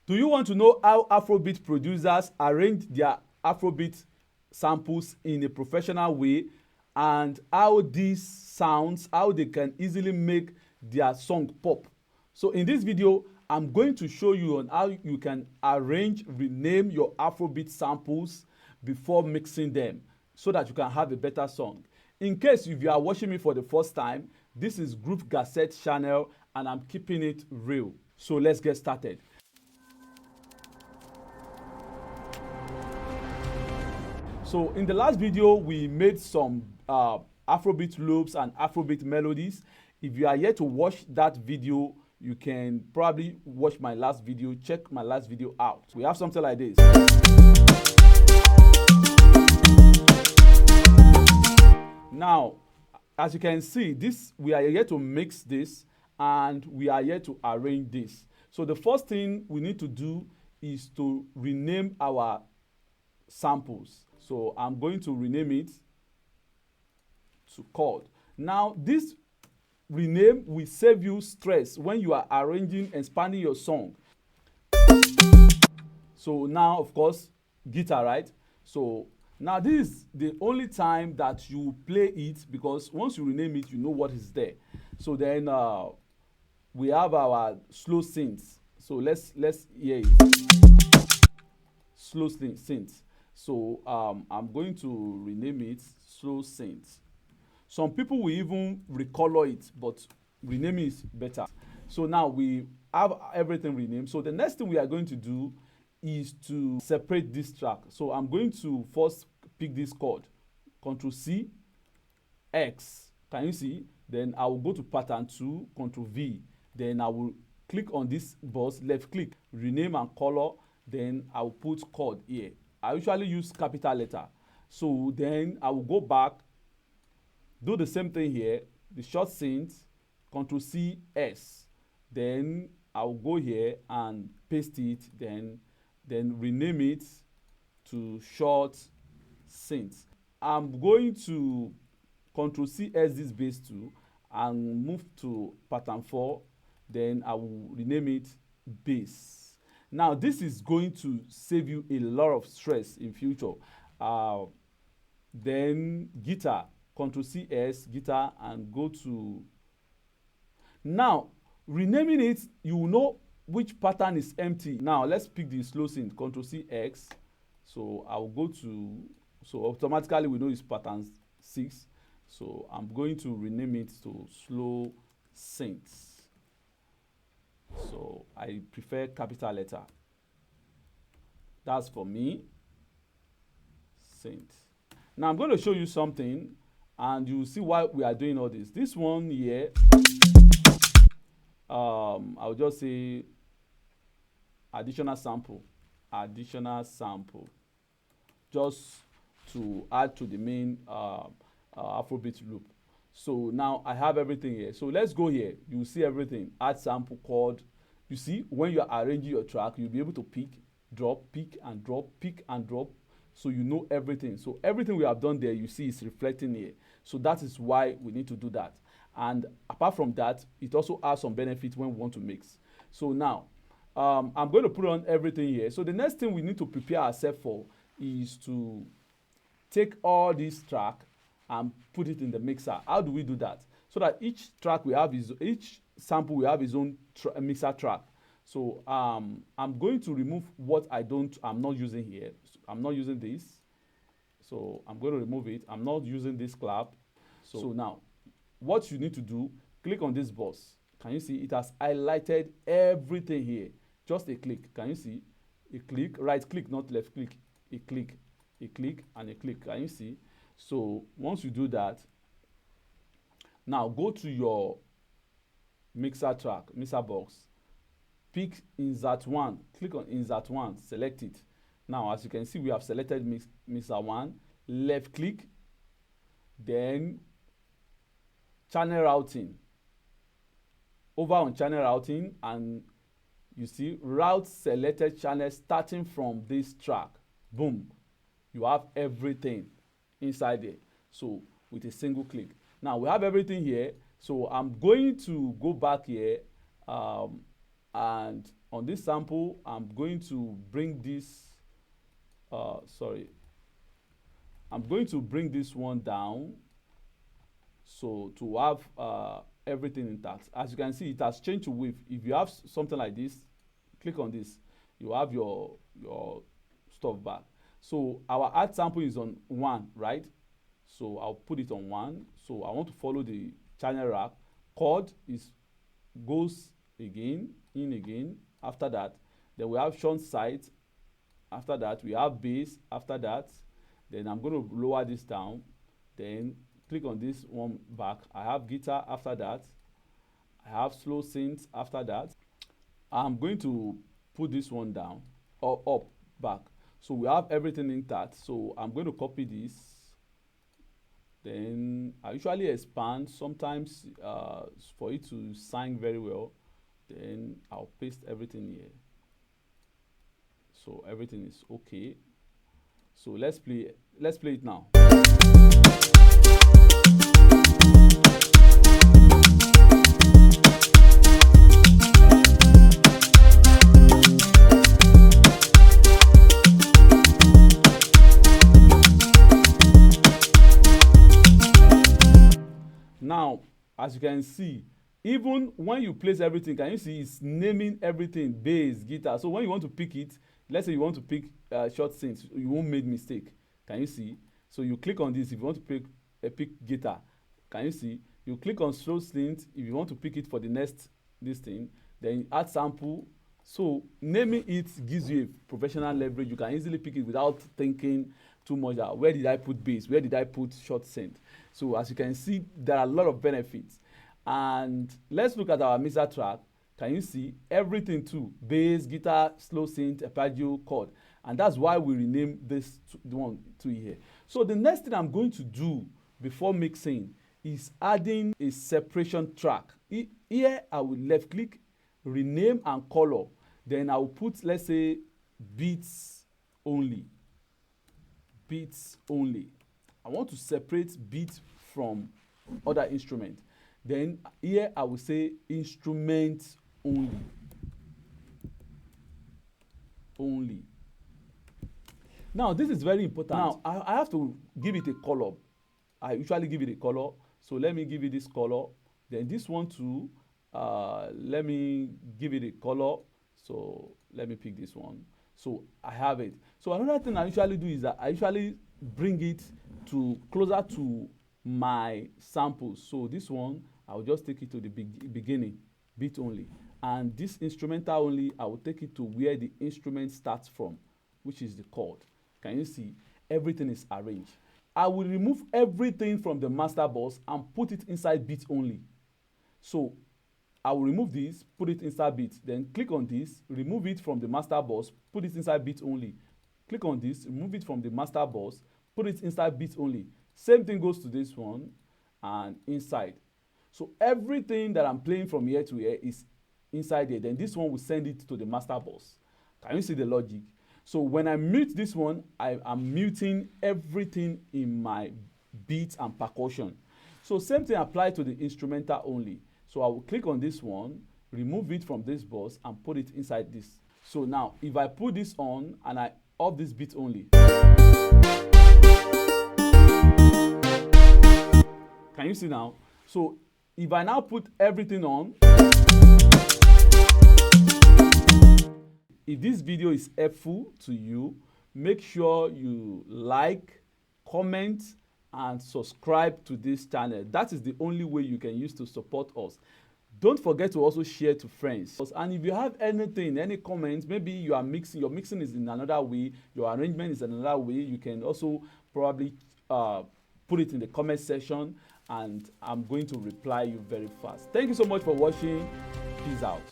Do you want to know how Afrobeat producers arrange their Afrobeat samples in a professional way, and how these sounds, how they can easily make their song pop? So in this video, I'm going to show you on how you can arrange, rename your Afrobeat samples before mixing them so that you can have a better song. In case if you are watching me for the first time, this is Groove Gazette channel and I'm keeping it real. So let's get started. So in the last video, we made some Afrobeat loops and Afrobeat melodies. If you are yet to watch that video, you can probably watch my last video, check my last video out. We have something like this. Now, as you can see, we are yet to mix this and we are yet to arrange this. So the first thing we need to do is to rename our samples. So I'm going to rename it to chord. Now this rename will save you stress when you are arranging and expanding your song. So now of course guitar, right? So now this is the only time that you play it, because once you rename it you know what is there. So then we have our slow synths. So let's hear it. Slow synths. So I'm going to rename it slow synth. Some people will even recolor it, but renaming is better. So now we have everything renamed. So the next thing we are going to do is to separate this track. So I'm going to first pick this chord, Ctrl C, X. Can you see? Then I will go to pattern 2, Ctrl V. Then I will click on this box, left click, rename and color. Then I will put chord here. I usually use capital letter. So then I will go back, do the same thing here, the short synth, Ctrl C, S. Then I will go here and paste it, then rename it to short synth. I'm going to Ctrl C, S this base 2 and move to pattern 4. Then I will rename it bass. Now this is going to save you a lot of stress in future. Then guitar, Ctrl C, S, guitar, and go to. Now renaming it, you will know which pattern is empty. Now let's pick the slow synth, Ctrl C, X. So I will go to, so automatically we know it's pattern 6. So I'm going to rename it to slow synth. So I prefer capital letter. That's for me. Synth. Now I'm going to show you something and you will see why we are doing all this. This one here, I'll just say additional sample, just to add to the main Afrobeat loop. So now I have everything here. So let's go here. You will see everything. Add sample, chord. You see, when you are arranging your track, you'll be able to pick, drop, pick and drop, pick and drop. So you know everything. So everything we have done there, you see is reflecting here. So that is why we need to do that. And apart from that, it also has some benefits when we want to mix. So now, I'm going to put on everything here. So the next thing we need to prepare ourselves for is to take all this track and put it in the mixer. How do we do that? So that each track we have is, each sample we have his own mixer track. So I'm going to remove what I'm not using here. So I'm not using this. So I'm going to remove it. I'm not using this clap. So now what you need to do, click on this box. Can you see it has highlighted everything here? Just a click. Can you see? A click, right click, not left click. A click, a click, and a click. Can you see? So once you do that, now go to your mixer track, mixer box, pick insert 1, click on insert 1, select it. Now as you can see, we have selected mixer 1, left click, then channel routing. Over on channel routing, and you see route selected channel starting from this track. Boom, you have everything inside there. So with a single click, now we have everything here. So I'm going to go back here And on this sample, I'm going to bring this, I'm going to bring this one down, so to have everything intact. As you can see, it has changed to width. If you have something like this, click on this, you have your stuff back. So our add sample is on 1, right? So I'll put it on 1. So I want to follow the channel rack. Chord is goes again, in again. After that, then we have shunt sight. After that, we have bass. After that, then I'm going to lower this down. Then click on this one back. I have guitar. After that, I have slow synth. After that, I'm going to put this one down or up, back. So we have everything intact. So I'm going to copy this. Then I usually expand sometimes for it to sound very well. Then I'll paste everything here. So everything is okay. So let's play it now. Now, as you can see, even when you place everything, can you see it's naming everything, bass, guitar. So when you want to pick it, let's say you want to pick short synth, you won't make mistake. Can you see? So you click on this if you want to pick guitar. Can you see? You click on slow synth if you want to pick it for the next this thing. Then add sample. So naming it gives you a professional leverage. You can easily pick it without thinking too much. Where did I put bass? Where did I put short synth? So as you can see, there are a lot of benefits. And let's look at our mixer track. Can you see everything too? Bass, guitar, slow synth, arpeggio, chord. And that's why we rename this one to here. So the next thing I'm going to do before mixing is adding a separation track. Here I will left click, rename and color. Then I will put, let's say, beats only. Beats only. I want to separate beats from other instruments. Then here I will say instrument only. Only. Now this is very important. Now I have to give it a color. I usually give it a color. So let me give it this color. Then this one too. Let me give it a color. So let me pick this one. So I have it. So another thing I usually do is that I usually bring it to closer to my samples. So this one, I will just take it to the beginning, beat only. And this instrumental only, I will take it to where the instrument starts from, which is the chord. Can you see? Everything is arranged. I will remove everything from the master bus and put it inside beat only. So I will remove this, put it inside beat, then click on this, remove it from the master bus, put it inside beat only. Click on this, remove it from the master bus, put it inside beat only. Same thing goes to this one and inside. So everything that I'm playing from here to here is inside here. Then this one will send it to the master bus. Can you see the logic? So when I mute this one, I am muting everything in my beat and percussion. So same thing applies to the instrumental only. So I will click on this one, remove it from this bus and put it inside this. So now if I put this on and I off this beat only. Can you see now? So if I now put everything on, if this video is helpful to you, make sure you like, comment, and subscribe to this channel. That is the only way you can use to support us. Don't forget to also share to friends. And if you have anything, any comments, maybe you are mixing, your mixing is in another way, your arrangement is another way, you can also probably put it in the comment section and I'm going to reply you very fast. Thank you so much for watching. Peace out.